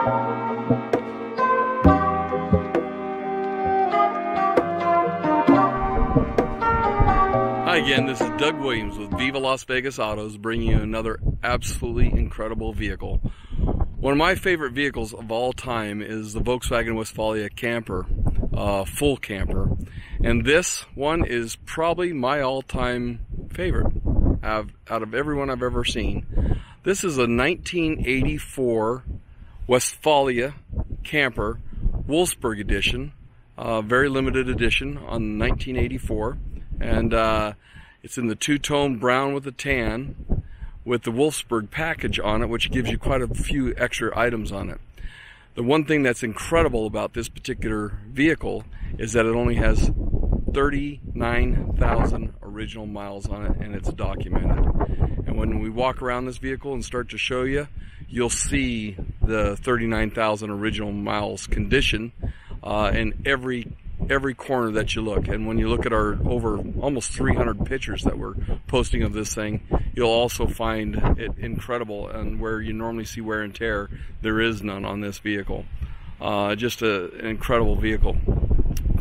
Hi again, this is Doug Williams with Viva Las Vegas Autos, bringing you another absolutely incredible vehicle. One of my favorite vehicles of all time is the Volkswagen Westfalia camper, full camper. And this one is probably my all-time favorite out of everyone I've ever seen. This is a 1984 Westfalia camper, Wolfsburg edition, very limited edition on 1984. And it's in the two-tone brown with a tan with the Wolfsburg Package on it, which gives you quite a few extra items on it. The one thing that's incredible about this particular vehicle is that it only has 39,000 original miles on it, and it's documented. And when we walk around this vehicle and start to show you, you'll see the 39,000 original miles condition in every corner that you look. And when you look at our over almost 300 pictures that we're posting of this thing, you'll also find it incredible, and where you normally see wear and tear, there is none on this vehicle. Just an incredible vehicle.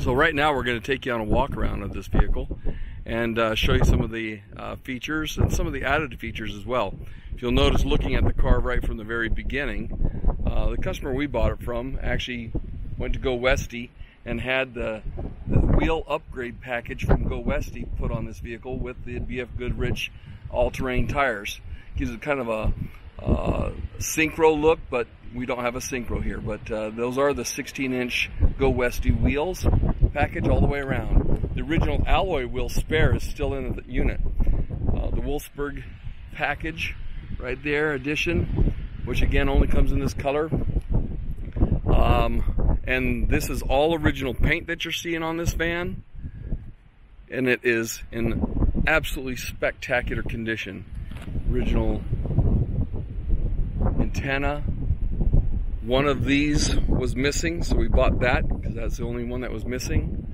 So right now we're going to take you on a walk around of this vehicle and show you some of the features and some of the added features as well. If you'll notice, looking at the car right from the very beginning, the customer we bought it from actually went to Go Westy and had the wheel upgrade package from Go Westy put on this vehicle with the BF Goodrich all-terrain tires. Gives it kind of a synchro look, but we don't have a synchro here. But those are the 16-inch Go Westy wheels package all the way around. The original alloy wheel spare is still in the unit. The Wolfsburg Package right there, edition, which again only comes in this color. And this is all original paint that you're seeing on this van, and it is in absolutely spectacular condition. Original antenna. One of these was missing, so we bought that because that's the only one that was missing.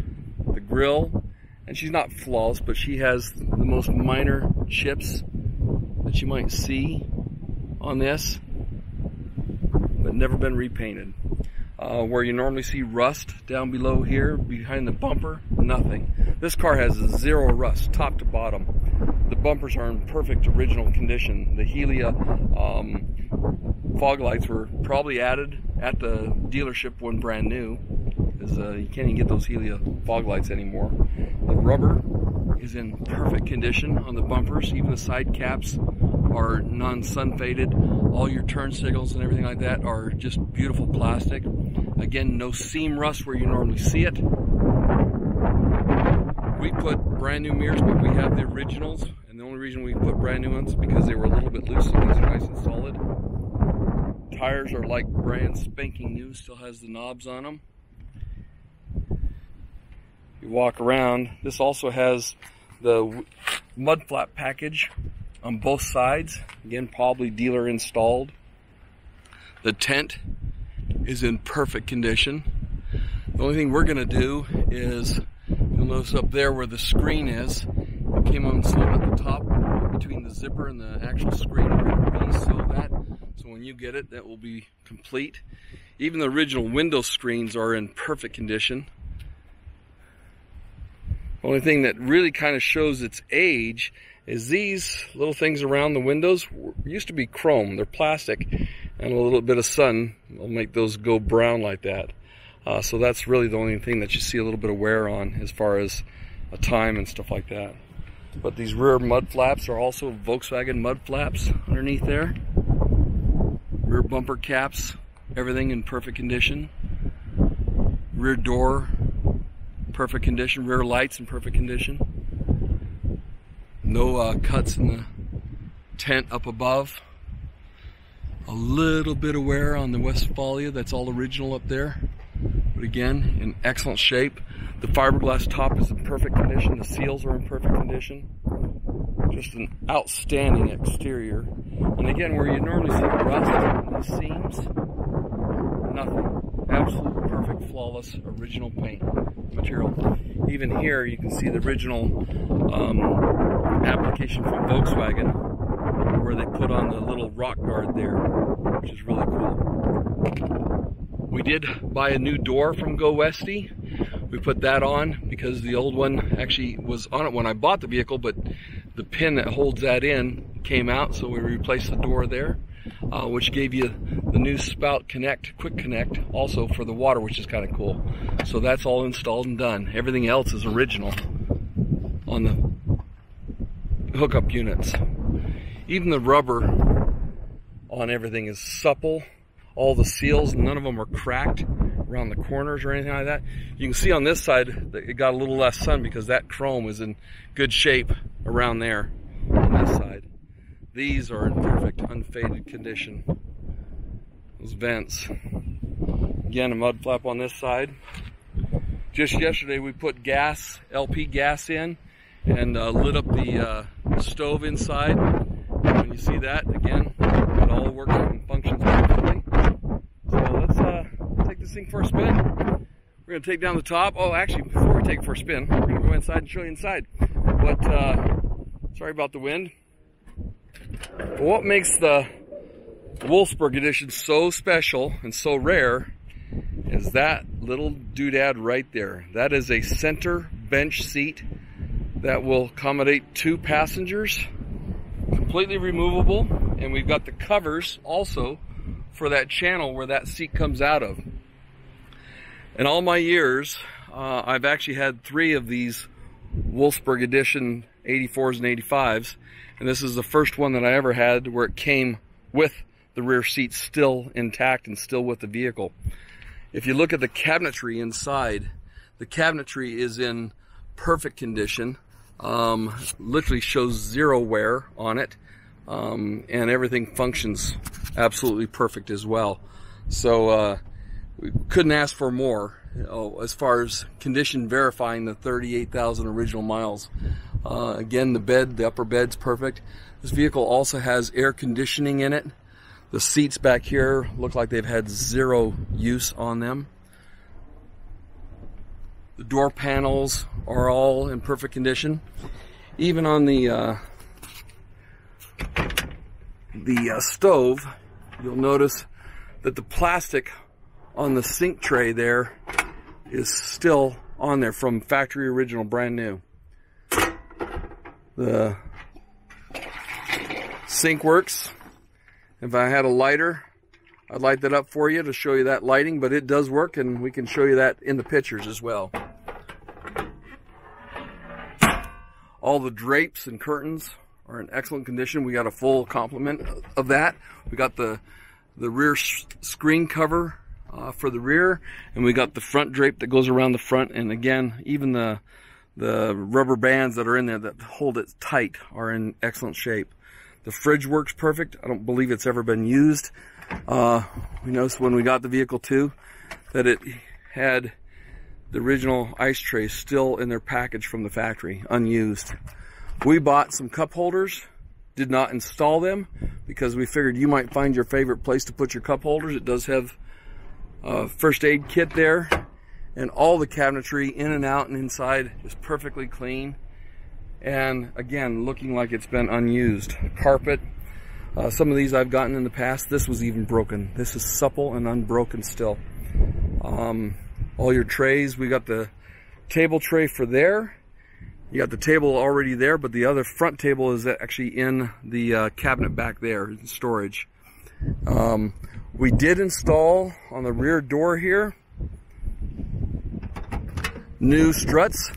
The grill, and she's not flawless, but she has the most minor chips that you might see on this, but never been repainted. Where you normally see rust down below here, behind the bumper, nothing. This car has zero rust, top to bottom. The bumpers are in perfect original condition. The Helia fog lights were probably added at the dealership when brand new, because you can't even get those Helia fog lights anymore. The rubber is in perfect condition on the bumpers. Even the side caps are non-sun faded. All your turn signals and everything like that are just beautiful plastic. Again, no seam rust where you normally see it. We put brand new mirrors, but we have the originals, and the only reason we put brand new ones is because they were a little bit loose, so these are nice and solid. Tires are like brand spanking new, still has the knobs on them. You walk around, this also has the mud flap package on both sides. Again, probably dealer installed. The tent is in perfect condition. The only thing we're going to do is, you'll notice up there where the screen is, it came unsewn at the top between the zipper and the actual screen. We're going to re-sew that, so when you get it, that will be complete. Even the original window screens are in perfect condition. The only thing that really kind of shows its age is these little things around the windows used to be chrome. They're plastic, and a little bit of sun will make those go brown like that. So that's really the only thing that you see a little bit of wear on as far as a time and stuff like that. But these rear mud flaps are also Volkswagen mud flaps underneath there. Rear bumper caps, everything in perfect condition. Rear door, perfect condition. Rear lights in perfect condition. No cuts in the tent up above. A little bit of wear on the Westfalia, that's all original up there. But again, in excellent shape. The fiberglass top is in perfect condition. The seals are in perfect condition. Just an outstanding exterior. And again, where you normally see rust in these seams, nothing. Absolute perfect, flawless, original paint material. Even here, you can see the original application from Volkswagen, where they put on the little rock guard there, which is really cool. We did buy a new door from Go Westy. We put that on because the old one actually was on it when I bought the vehicle, but the pin that holds that in came out, so we replaced the door there, which gave you the new spout connect, quick connect, also for the water, which is kind of cool. So that's all installed and done. Everything else is original on the hookup units. Even the rubber on everything is supple. All the seals, none of them are cracked around the corners or anything like that. You can see on this side that it got a little less sun because that chrome is in good shape around there on this side. These are in perfect, unfaded condition. Those vents. Again, a mud flap on this side. Just yesterday we put gas, LP gas in, and lit up the stove inside. And when you see that, again, it all works and functions perfectly. So let's take this thing for a spin. We're going to take down the top. Oh, actually, before we take it for a spin, we're going to go inside and show you inside. But, sorry about the wind. But what makes the Wolfsburg edition so special and so rare is that little doodad right there. That is a center bench seat that will accommodate 2 passengers, completely removable, and we've got the covers also for that channel where that seat comes out of. In all my years, I've actually had 3 of these Wolfsburg edition 84s and 85s, and this is the first one that I ever had where it came with the rear seat still intact and still with the vehicle. If you look at the cabinetry inside, the cabinetry is in perfect condition. Literally shows 0 wear on it, and everything functions absolutely perfect as well. So we couldn't ask for more as far as condition verifying the 38,000 original miles. Again, the upper bed's perfect. This vehicle also has air conditioning in it. The seats back here look like they've had 0 use on them. The door panels are all in perfect condition. Even on the stove, you'll notice that the plastic on the sink tray there is still on there from factory original, brand new. The sink works. If I had a lighter, I'd light that up for you to show you that lighting, but it does work, and we can show you that in the pictures as well. All the drapes and curtains are in excellent condition. We got a full complement of that. We got the rear screen cover for the rear, and we got the front drape that goes around the front, and again, even the rubber bands that are in there that hold it tight are in excellent shape. The fridge works perfect. I don't believe it's ever been used. We noticed when we got the vehicle too that it had the original ice trays still in their package from the factory, unused. We bought some cup holders, did not install them because we figured you might find your favorite place to put your cup holders. It does have a first aid kit there, and all the cabinetry in and out and inside is perfectly clean. And again, looking like it's been unused. Carpet, some of these I've gotten in the past. This was even broken. This is supple and unbroken still. All your trays, we got the table tray for there. You got the table already there, but the other front table is actually in the cabinet back there, in storage. We did install on the rear door here new struts.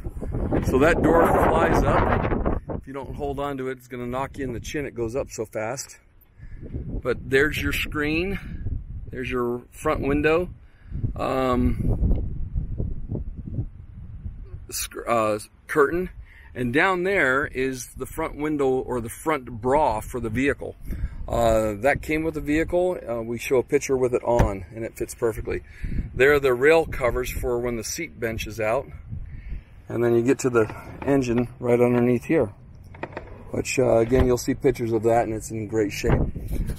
So that door flies up. If you don't hold on to it, it's going to knock you in the chin. It goes up so fast. But there's your screen. There's your front window. Curtain. And down there is the front window or the front bra for the vehicle. That came with the vehicle. We show a picture with it on, and it fits perfectly. There are the rail covers for when the seat bench is out. And then you get to the engine right underneath here, which again, you'll see pictures of that, and it's in great shape.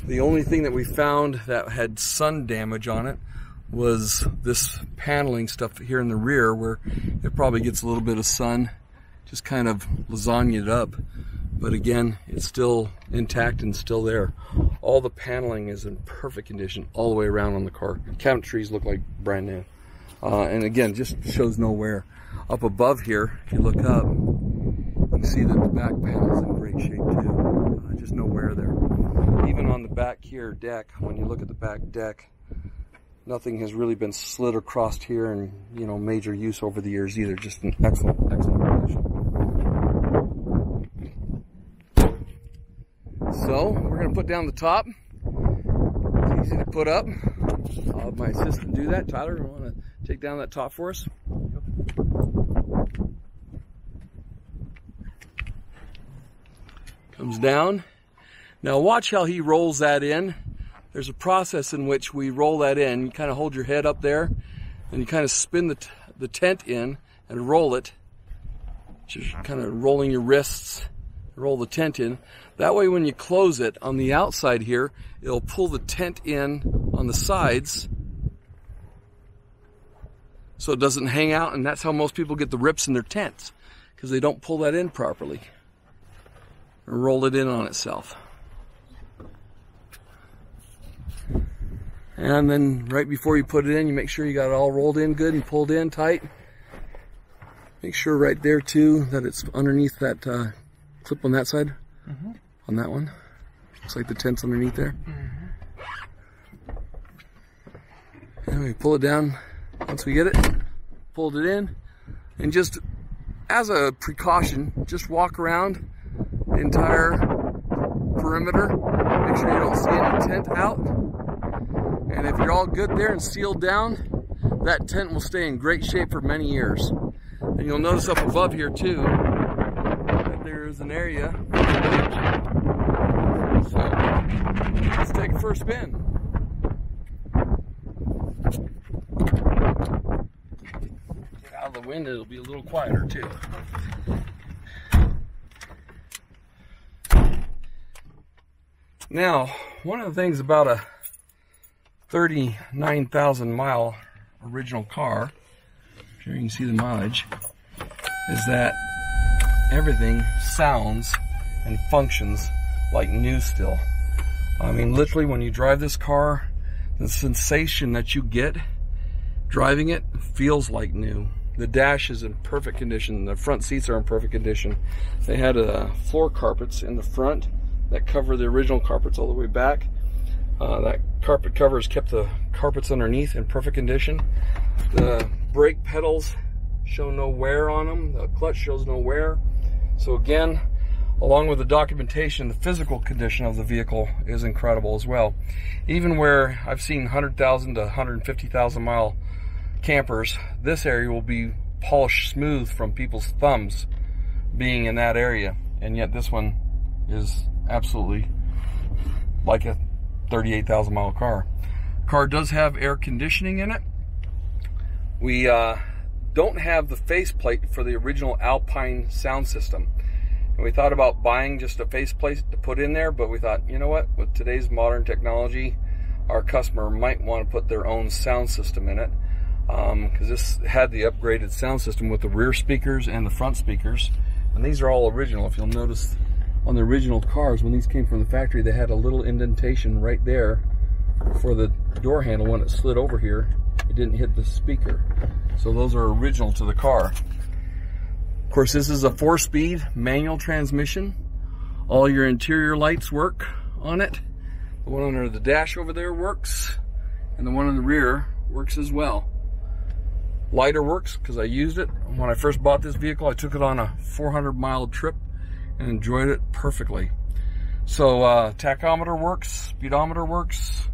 The only thing that we found that had sun damage on it was this paneling stuff here in the rear, where it probably gets a little bit of sun, just kind of lasagnaed up. but again, it's still intact and still there. All the paneling is in perfect condition all the way around on the car. Cabinetries look like brand new. And again, just shows no wear. Up above here, if you look up, you can see that the back panel is in great shape too. Just no wear there. Even on the back here deck, when you look at the back deck, nothing has really been slid across here and, you know, major use over the years either. Just an excellent, excellent condition. So we're going to put down the top. It's easy to put up. I'll have my assistant do that. Tyler, you want to take down that top for us? Comes down. Now watch how he rolls that in. There's a process in which we roll that in. You kind of hold your head up there and you kind of spin the tent in and roll it. Just kind of rolling your wrists, roll the tent in. That way when you close it on the outside here, it'll pull the tent in on the sides so it doesn't hang out, and that's how most people get the rips in their tents, because they don't pull that in properly or roll it in on itself. And then right before you put it in, you make sure you got it all rolled in good and pulled in tight. Make sure right there too that it's underneath that clip on that side. On that one. Looks like the tent's underneath there. And we pull it down once we get it. Pulled it in. And just as a precaution, just walk around the entire perimeter. Make sure you don't see any tent out. And if you're all good there and sealed down, that tent will stay in great shape for many years. And you'll notice up above here too, that there's an area. So, let's take a first spin. Get out of the wind, it'll be a little quieter too. Now, one of the things about a 39,000 mile original car, here you can see the mileage, is that everything sounds and functions like new still. I mean, literally when you drive this car, the sensation that you get driving it feels like new. The dash is in perfect condition. The front seats are in perfect condition. They had floor carpets in the front that cover the original carpets all the way back. That carpet cover has kept the carpets underneath in perfect condition. The brake pedals show no wear on them. The clutch shows no wear. So again, along with the documentation, the physical condition of the vehicle is incredible as well. Even where I've seen 100,000 to 150,000 mile campers, this area will be polished smooth from people's thumbs being in that area. And yet this one is absolutely like a 38,000 mile car. Car does have air conditioning in it. We don't have the faceplate for the original Alpine sound system. And we thought about buying just a faceplate to put in there, but we thought, you know what, with today's modern technology, our customer might want to put their own sound system in it, because this had the upgraded sound system with the rear speakers and the front speakers, and these are all original. If you'll notice on the original cars, when these came from the factory, they had a little indentation right there for the door handle. When it slid over here, it didn't hit the speaker. So those are original to the car. Of course, this is a 4-speed manual transmission. All your interior lights work on it. The one under the dash over there works, and the one in the rear works as well. Lighter works because I used it. When I first bought this vehicle, I took it on a 400-mile trip and enjoyed it perfectly. So tachometer works, speedometer works,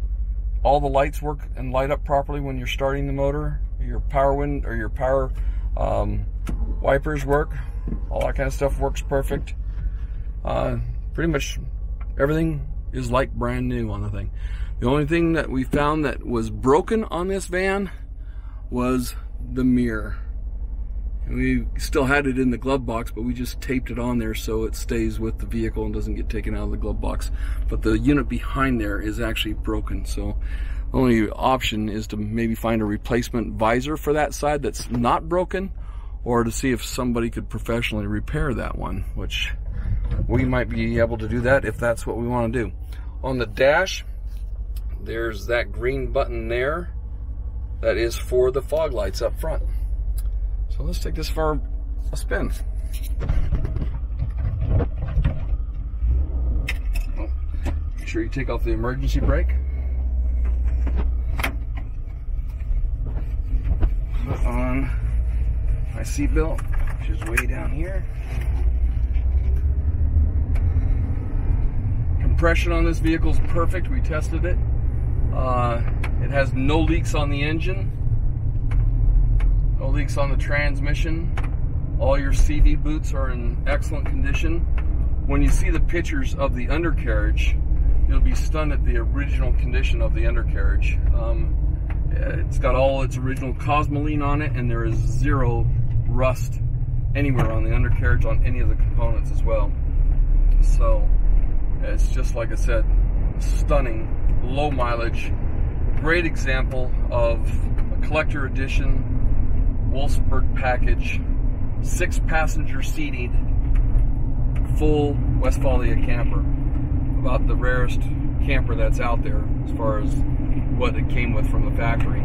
all the lights work and light up properly when you're starting the motor. Your power wind or your power wipers work. All that kind of stuff works perfect. Pretty much everything is like brand new on the thing. The only thing that we found that was broken on this van was the mirror. And we still had it in the glove box, but we just taped it on there so it stays with the vehicle and doesn't get taken out of the glove box. But the unit behind there is actually broken, so the only option is to maybe find a replacement visor for that side that's not broken, or to see if somebody could professionally repair that one, which we might be able to do that if that's what we want to do. On the dash, there's that green button there. That is for the fog lights up front. So let's take this for a spin. Make sure you take off the emergency brake. Put on my seatbelt, which is way down here. Compression on this vehicle is perfect. We tested it. It has no leaks on the engine, no leaks on the transmission. All your CD boots are in excellent condition. When you see the pictures of the undercarriage, you'll be stunned at the original condition of the undercarriage. It's got all its original Cosmoline on it, and there is zero rust anywhere on the undercarriage on any of the components as well. So it's just like I said, stunning, low mileage, great example of a collector edition Wolfsburg Package, 6-passenger seated, full Westfalia camper. About the rarest camper that's out there as far as what it came with from the factory.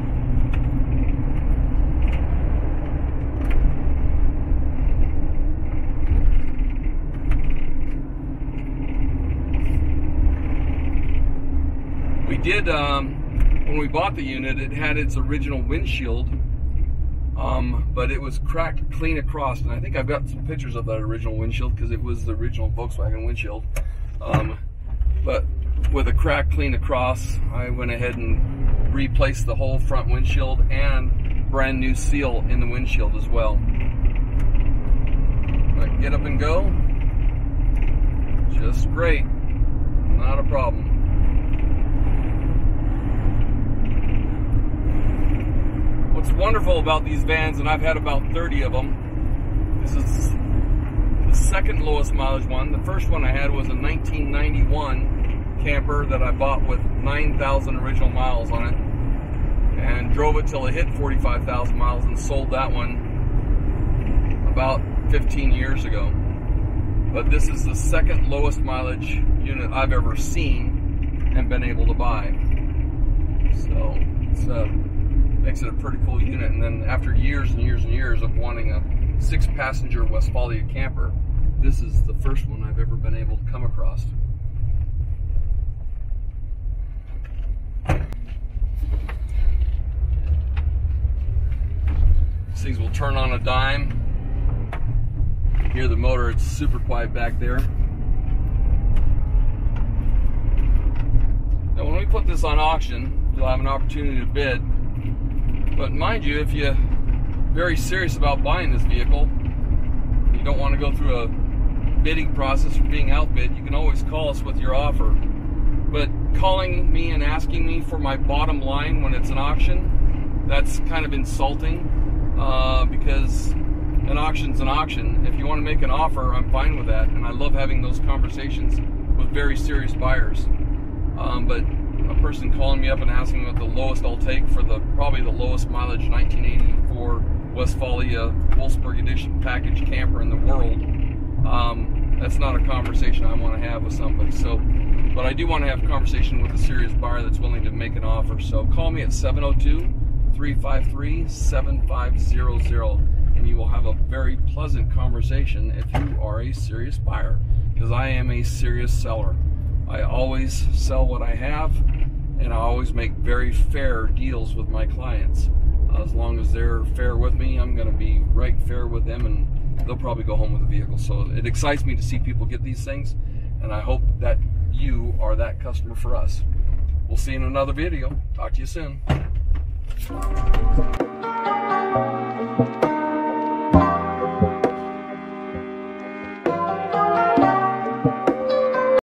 We did, when we bought the unit, it had its original windshield, but it was cracked clean across, and I think I've got some pictures of that original windshield because it was the original Volkswagen windshield. But with a crack clean across, I went ahead and replaced the whole front windshield and brand new seal in the windshield as well. But get up and go, just great, not a problem. What's wonderful about these vans, and I've had about 30 of them, this is the second lowest mileage one. The first one I had was a 1991 camper that I bought with 9,000 original miles on it, and drove it till it hit 45,000 miles and sold that one about 15 years ago. But this is the second lowest mileage unit I've ever seen and been able to buy. So it's makes it a pretty cool unit. And then after years and years and years of wanting a 6-passenger Westfalia camper, this is the first one I've ever been able to come across. These things will turn on a dime. Hear the motor, it's super quiet back there. Now when we put this on auction, you'll have an opportunity to bid. But mind you, if you're very serious about buying this vehicle, you don't want to go through a bidding process or being outbid, you can always call us with your offer. But calling me and asking me for my bottom line when it's an auction, that's kind of insulting, because an auction's an auction. If you want to make an offer, I'm fine with that, and I love having those conversations with very serious buyers. But a person calling me up and asking me what the lowest I'll take for probably the lowest mileage 1984 Westfalia Wolfsburg Edition package camper in the world, that's not a conversation I want to have with somebody. So, but I do want to have a conversation with a serious buyer that's willing to make an offer. So call me at 702-353-7500, and you will have a very pleasant conversation if you are a serious buyer, because I am a serious seller. I always sell what I have, and I always make very fair deals with my clients. As long as they're fair with me, I'm going to be right fair with them, and they'll probably go home with the vehicle. So it excites me to see people get these things, and I hope that you are that customer for us. We'll see you in another video. Talk to you soon.